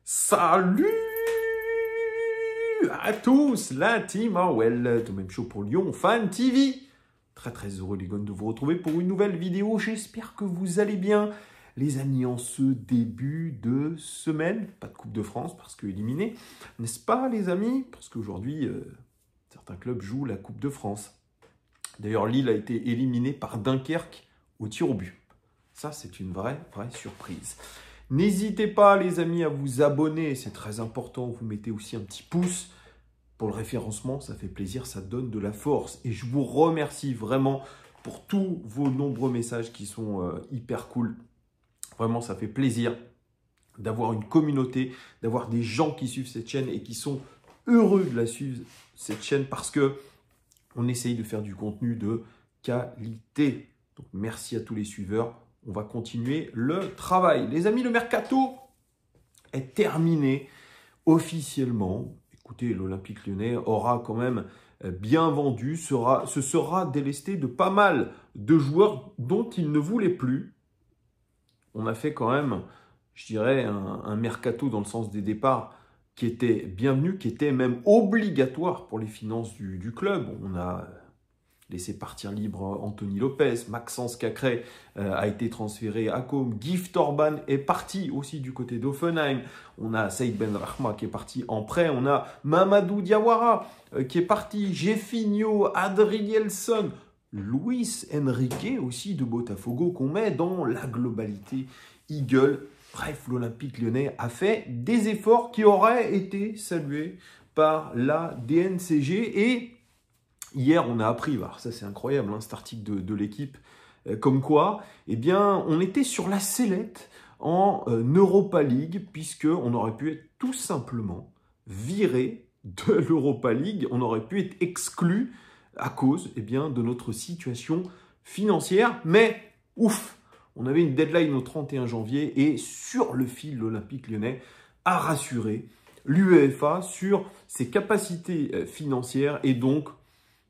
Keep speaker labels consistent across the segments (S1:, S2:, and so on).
S1: Salut à tous, la team Harwell, de même chaud pour Lyon Fan TV. Très heureux les gars de vous retrouver pour une nouvelle vidéo. J'espère que vous allez bien. Les amis, en ce début de semaine, pas de Coupe de France parce que éliminé, n'est-ce pas les amis? Parce qu'aujourd'hui, certains clubs jouent la Coupe de France. D'ailleurs, Lille a été éliminé par Dunkerque au tir au but. Ça, c'est une vraie surprise. N'hésitez pas, les amis, à vous abonner. C'est très important. Vous mettez aussi un petit pouce pour le référencement. Ça fait plaisir, ça donne de la force. Et je vous remercie vraiment pour tous vos nombreux messages qui sont hyper cool. Vraiment, ça fait plaisir d'avoir une communauté, d'avoir des gens qui suivent cette chaîne et qui sont heureux de la suivre, cette chaîne, parce que on essaye de faire du contenu de qualité. Donc, merci à tous les suiveurs. On va continuer le travail. Les amis, le mercato est terminé officiellement. Écoutez, l'Olympique Lyonnais aura quand même bien vendu, se sera délesté de pas mal de joueurs dont il ne voulait plus. On a fait quand même, je dirais, un mercato dans le sens des départs qui était bienvenu, qui était même obligatoire pour les finances du club. On a laissé partir libre Anthony Lopez, Maxence Cacré a été transféré à Côme, Gift Orban est parti aussi du côté d'Offenheim, on a Saïd Benrahma qui est parti en prêt, on a Mamadou Diawara qui est parti, Jefinho, Adrielson, Luis Enrique aussi de Botafogo qu'on met dans la globalité Eagle. Bref, l'Olympique Lyonnais a fait des efforts qui auraient été salués par la DNCG. Et hier, on a appris, alors ça c'est incroyable, hein, cet article de l'équipe, comme quoi, eh bien, on était sur la sellette en Europa League, puisqu'on aurait pu être tout simplement viré de l'Europa League, on aurait pu être exclu à cause eh bien, de notre situation financière. Mais ouf, on avait une deadline au 31 janvier et sur le fil, l'Olympique Lyonnais a rassuré l'UEFA sur ses capacités financières et donc,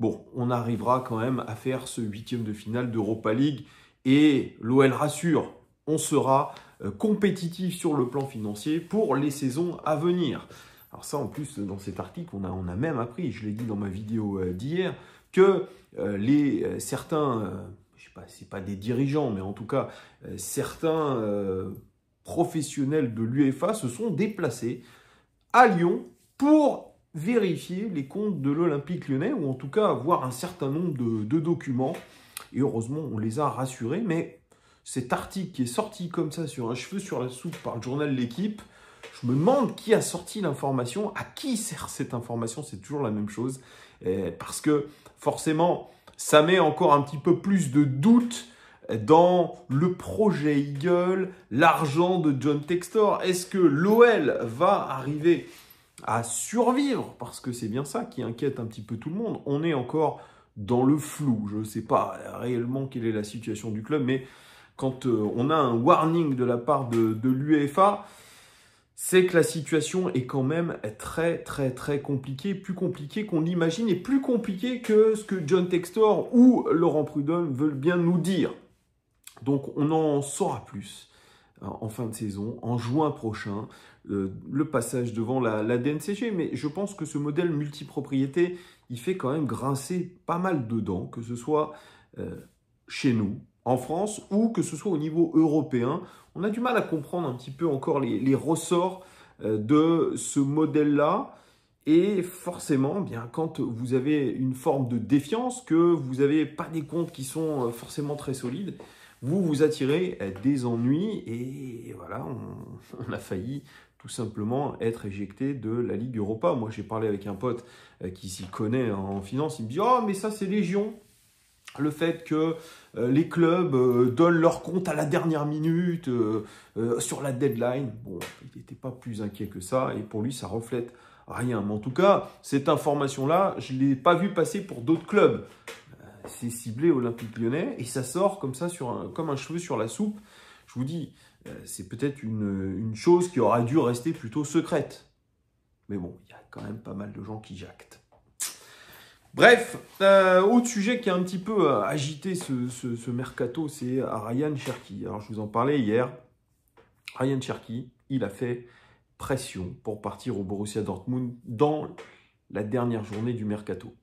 S1: bon, on arrivera quand même à faire ce 8e de finale d'Europa League et l'OL rassure, on sera compétitif sur le plan financier pour les saisons à venir. Alors ça, en plus, dans cet article, on a même appris, je l'ai dit dans ma vidéo d'hier, que certains, je sais pas, c'est pas des dirigeants, mais en tout cas, certains professionnels de l'UEFA se sont déplacés à Lyon pour vérifier les comptes de l'Olympique Lyonnais, ou en tout cas avoir un certain nombre de documents. Et heureusement, on les a rassurés. Mais cet article qui est sorti comme ça sur un cheveu sur la soupe par le journal L'Équipe, je me demande qui a sorti l'information, à qui sert cette information, c'est toujours la même chose. Parce que forcément, ça met encore un petit peu plus de doute dans le projet Eagle, l'argent de John Textor. Est-ce que l'OL va arriver à survivre? Parce que c'est bien ça qui inquiète un petit peu tout le monde. On est encore dans le flou. Je ne sais pas réellement quelle est la situation du club, mais quand on a un warning de la part de l'UEFA, c'est que la situation est quand même très compliquée, plus compliquée qu'on l'imagine et plus compliquée que ce que John Textor ou Laurent Prudhomme veulent bien nous dire. Donc on en saura plus en fin de saison, en juin prochain, le passage devant la DNCG. Mais je pense que ce modèle multipropriété, il fait quand même grincer pas mal de dents, que ce soit chez nous, en France, ou que ce soit au niveau européen. On a du mal à comprendre un petit peu encore les ressorts de ce modèle-là. Et forcément, bien, quand vous avez une forme de défiance, que vous n'avez pas des comptes qui sont forcément très solides, vous attirez des ennuis et voilà, on a failli tout simplement être éjecté de la Ligue Europa. Moi, j'ai parlé avec un pote qui s'y connaît en finance, il me dit « Oh, mais ça, c'est légion !» Le fait que les clubs donnent leur compte à la dernière minute, sur la deadline. Bon, il n'était pas plus inquiet que ça, et pour lui, ça reflète rien. Mais en tout cas, cette information-là, je ne l'ai pas vue passer pour d'autres clubs. C'est ciblé Olympique Lyonnais, et ça sort comme ça, comme un cheveu sur la soupe. Je vous dis, c'est peut-être une chose qui aurait dû rester plutôt secrète. Mais bon, il y a quand même pas mal de gens qui jactent. Bref, autre sujet qui a un petit peu agité ce mercato, c'est Ryan Cherki. Alors, je vous en parlais hier. Ryan Cherki, il a fait pression pour partir au Borussia Dortmund dans la dernière journée du mercato.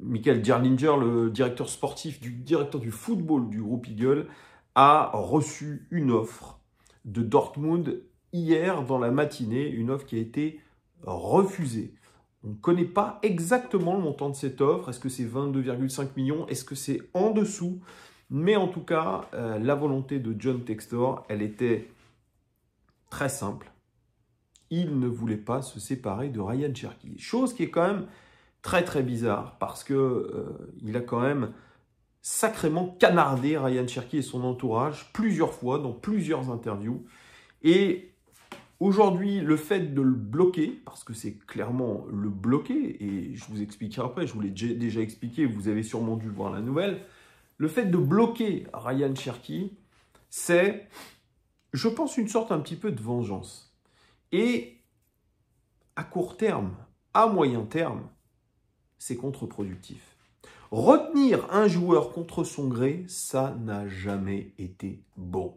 S1: Michael Gerlinger, le directeur sportif, directeur du football du groupe Eagle, a reçu une offre de Dortmund hier dans la matinée, une offre qui a été refusée. On ne connaît pas exactement le montant de cette offre. Est-ce que c'est 22,5 millions? Est-ce que c'est en dessous? Mais en tout cas, la volonté de John Textor, elle était très simple. Il ne voulait pas se séparer de Ryan Cherki. Chose qui est quand même très très bizarre parce que il a quand même sacrément canardé Ryan Cherki et son entourage plusieurs fois dans plusieurs interviews. Et aujourd'hui, le fait de le bloquer, parce que c'est clairement le bloquer, et je vous expliquerai après, je vous l'ai déjà expliqué, vous avez sûrement dû voir la nouvelle, le fait de bloquer Ryan Cherki, c'est, je pense, une sorte un petit peu de vengeance. Et à court terme, à moyen terme, c'est contre-productif. Retenir un joueur contre son gré, ça n'a jamais été bon.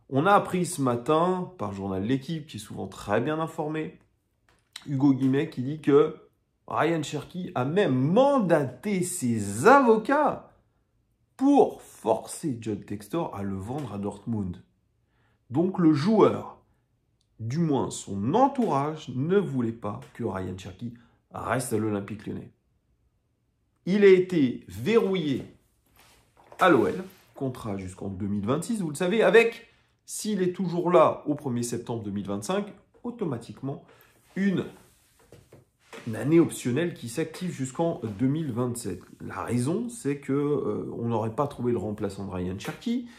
S1: On a appris ce matin, par le journal L'Équipe, qui est souvent très bien informé, Hugo Guimet qui dit que Ryan Cherki a même mandaté ses avocats pour forcer John Textor à le vendre à Dortmund. Donc le joueur, du moins son entourage, ne voulait pas que Ryan Cherki reste à l'Olympique Lyonnais. Il a été verrouillé à l'OL, contrat jusqu'en 2026, vous le savez, avec... S'il est toujours là au 1er septembre 2025, automatiquement une année optionnelle qui s'active jusqu'en 2027. La raison, c'est qu'on n'aurait pas trouvé le remplaçant de Ryan Cherki,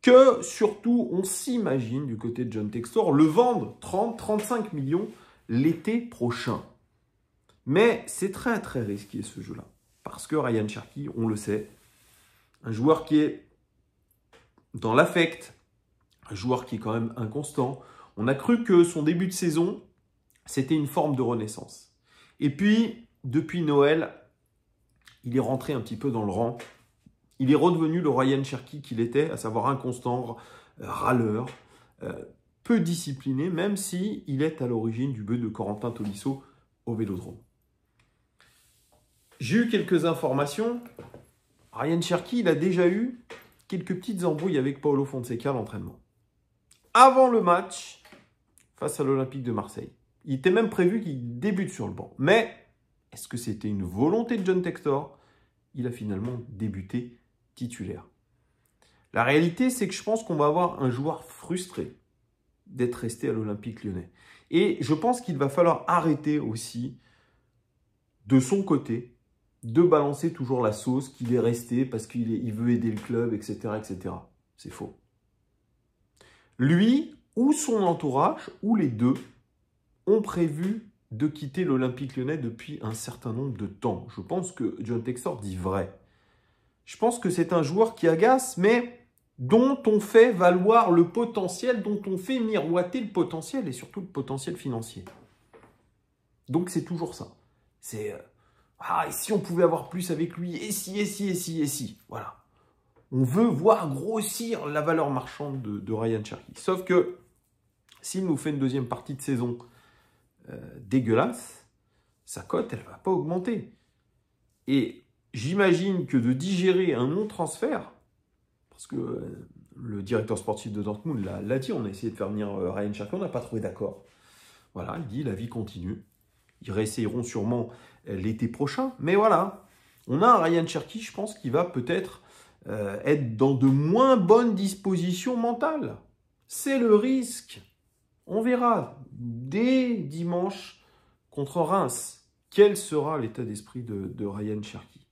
S1: que surtout on s'imagine du côté de John Textor le vendre 30-35 millions l'été prochain. Mais c'est très très risqué ce jeu-là, parce que Ryan Cherki, on le sait, un joueur qui est dans l'affect, un joueur qui est quand même inconstant. On a cru que son début de saison, c'était une forme de renaissance. Et puis, depuis Noël, il est rentré un petit peu dans le rang. Il est redevenu le Ryan Cherki qu'il était, à savoir inconstant, râleur, peu discipliné, même si il est à l'origine du but de Corentin Tolisso au Vélodrome. J'ai eu quelques informations. Ryan Cherki, il a déjà eu quelques petites embrouilles avec Paulo Fonseca à l'entraînement. Avant le match face à l'Olympique de Marseille. Il était même prévu qu'il débute sur le banc. Mais est-ce que c'était une volonté de John Textor? Il a finalement débuté titulaire. La réalité, c'est que je pense qu'on va avoir un joueur frustré d'être resté à l'Olympique Lyonnais. Et je pense qu'il va falloir arrêter aussi, de son côté, de balancer toujours la sauce qu'il est resté parce qu'il veut aider le club, etc. etc. C'est faux. Lui ou son entourage, ou les deux, ont prévu de quitter l'Olympique Lyonnais depuis un certain nombre de temps. Je pense que John Textor dit vrai. Je pense que c'est un joueur qui agace, mais dont on fait valoir le potentiel, dont on fait miroiter le potentiel, et surtout le potentiel financier. Donc c'est toujours ça. C'est et si on pouvait avoir plus avec lui, et si. Voilà. On veut voir grossir la valeur marchande de Ryan Cherki. Sauf que s'il nous fait une deuxième partie de saison dégueulasse, sa cote, elle ne va pas augmenter. Et j'imagine que de digérer un non-transfert, parce que le directeur sportif de Dortmund l'a dit, on a essayé de faire venir Ryan Cherki, on n'a pas trouvé d'accord. Voilà, il dit la vie continue. Ils réessayeront sûrement l'été prochain. Mais voilà, on a un Ryan Cherki, je pense, qui va peut-être être dans de moins bonnes dispositions mentales. C'est le risque. On verra dès dimanche contre Reims quel sera l'état d'esprit de Ryan Cherki.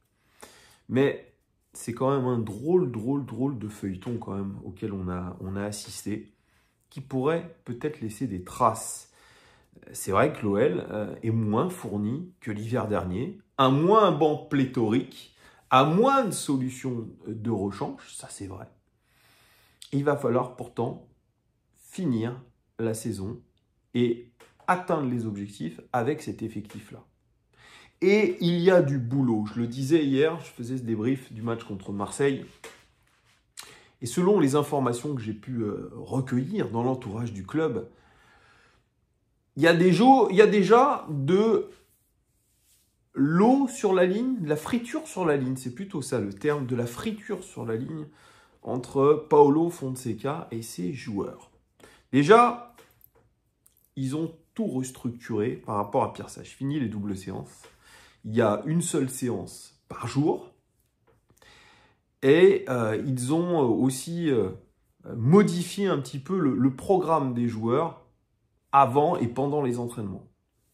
S1: Mais c'est quand même un drôle de feuilleton quand même auquel on a assisté, qui pourrait peut-être laisser des traces. C'est vrai que l'OL est moins fourni que l'hiver dernier, un moins banc pléthorique, à moins de solutions de rechange, ça c'est vrai. Il va falloir pourtant finir la saison et atteindre les objectifs avec cet effectif-là. Et il y a du boulot. Je le disais hier, je faisais ce débrief du match contre Marseille. Et selon les informations que j'ai pu recueillir dans l'entourage du club, il y a déjà de l'eau sur la ligne, de la friture sur la ligne. C'est plutôt ça le terme, de la friture sur la ligne entre Paulo Fonseca et ses joueurs. Déjà, ils ont tout restructuré par rapport à Pierre Sage. Fini les doubles séances. Il y a une seule séance par jour. Et ils ont aussi modifié un petit peu le programme des joueurs avant et pendant les entraînements.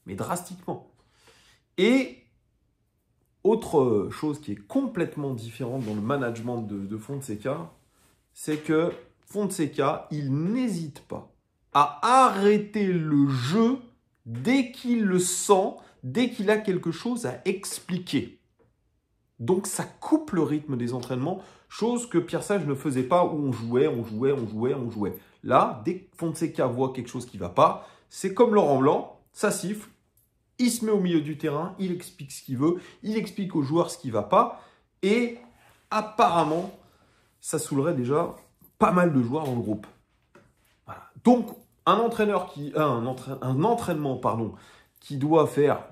S1: Mais drastiquement. Et autre chose qui est complètement différente dans le management de Fonseca, c'est que Fonseca, il n'hésite pas à arrêter le jeu dès qu'il le sent, dès qu'il a quelque chose à expliquer. Donc ça coupe le rythme des entraînements, chose que Pierre Sage ne faisait pas, où on jouait. Là, dès que Fonseca voit quelque chose qui ne va pas, c'est comme Laurent Blanc, ça siffle, il se met au milieu du terrain, il explique ce qu'il veut, il explique aux joueurs ce qui ne va pas, et apparemment, ça saoulerait déjà pas mal de joueurs dans le groupe. Voilà. Donc, un entraînement qui doit faire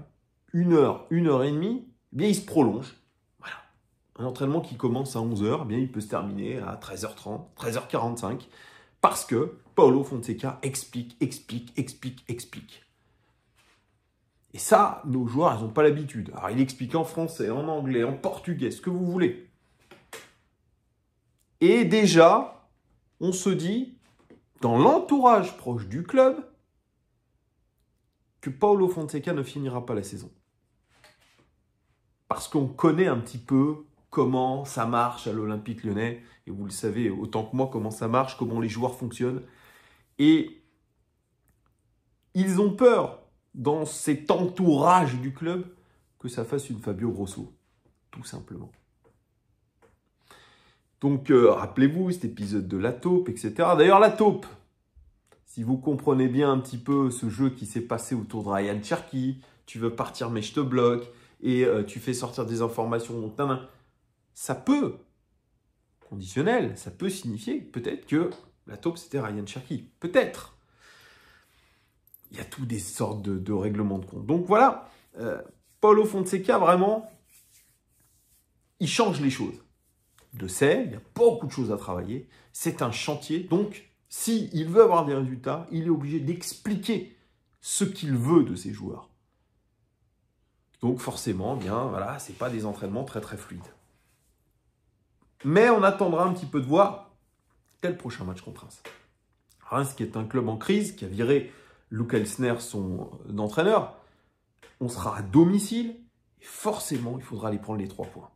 S1: 1 heure, 1 heure et demie, eh bien, il se prolonge. Voilà. Un entraînement qui commence à 11h, eh bien, il peut se terminer à 13h30, 13h45, parce que Paulo Fonseca explique. Et ça, nos joueurs, ils n'ont pas l'habitude. Alors, il explique en français, en anglais, en portugais, ce que vous voulez. Et déjà, on se dit, dans l'entourage proche du club, que Paulo Fonseca ne finira pas la saison. Parce qu'on connaît un petit peu comment ça marche à l'Olympique Lyonnais. Et vous le savez autant que moi comment ça marche, comment les joueurs fonctionnent. Et ils ont peur, dans cet entourage du club, que ça fasse une Fabio Grosso. Tout simplement. Donc, rappelez-vous cet épisode de la taupe, etc. D'ailleurs, la taupe, si vous comprenez bien un petit peu ce jeu qui s'est passé autour de Ryan Cherki, tu veux partir mais je te bloque, et tu fais sortir des informations, donc ça peut, conditionnel, ça peut signifier peut-être que la taupe c'était Ryan Cherki. Peut-être. Il y a toutes des sortes de règlements de compte. Donc voilà, Paulo Fonseca, vraiment, il change les choses. Il y a beaucoup de choses à travailler. C'est un chantier. Donc, s'il veut avoir des résultats, il est obligé d'expliquer ce qu'il veut de ses joueurs. Donc, forcément, bien, voilà, ce n'est pas des entraînements très, très fluides. Mais on attendra un petit peu de voir quel prochain match contre Reims. Reims, qui est un club en crise, qui a viré Luc Elsner, son entraîneur. On sera à domicile. Et forcément, il faudra aller prendre les 3 points.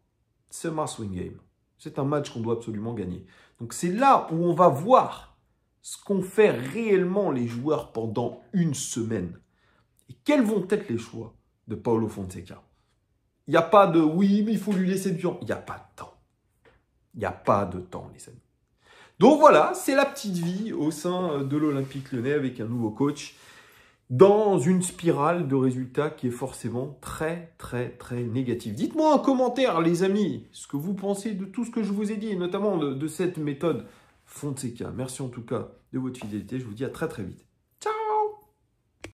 S1: C'est un must-win game. C'est un match qu'on doit absolument gagner. Donc c'est là où on va voir ce qu'ont fait réellement les joueurs pendant une semaine. Et quels vont être les choix de Paulo Fonseca. Il n'y a pas de « oui, mais il faut lui laisser du temps ». Il n'y a pas de temps. Il n'y a pas de temps, les amis. Donc voilà, c'est la petite vie au sein de l'Olympique Lyonnais avec un nouveau coach dans une spirale de résultats qui est forcément très, très, très négative. Dites-moi en commentaire, les amis, ce que vous pensez de tout ce que je vous ai dit, et notamment de cette méthode Fonseca. Merci en tout cas de votre fidélité. Je vous dis à très, très vite.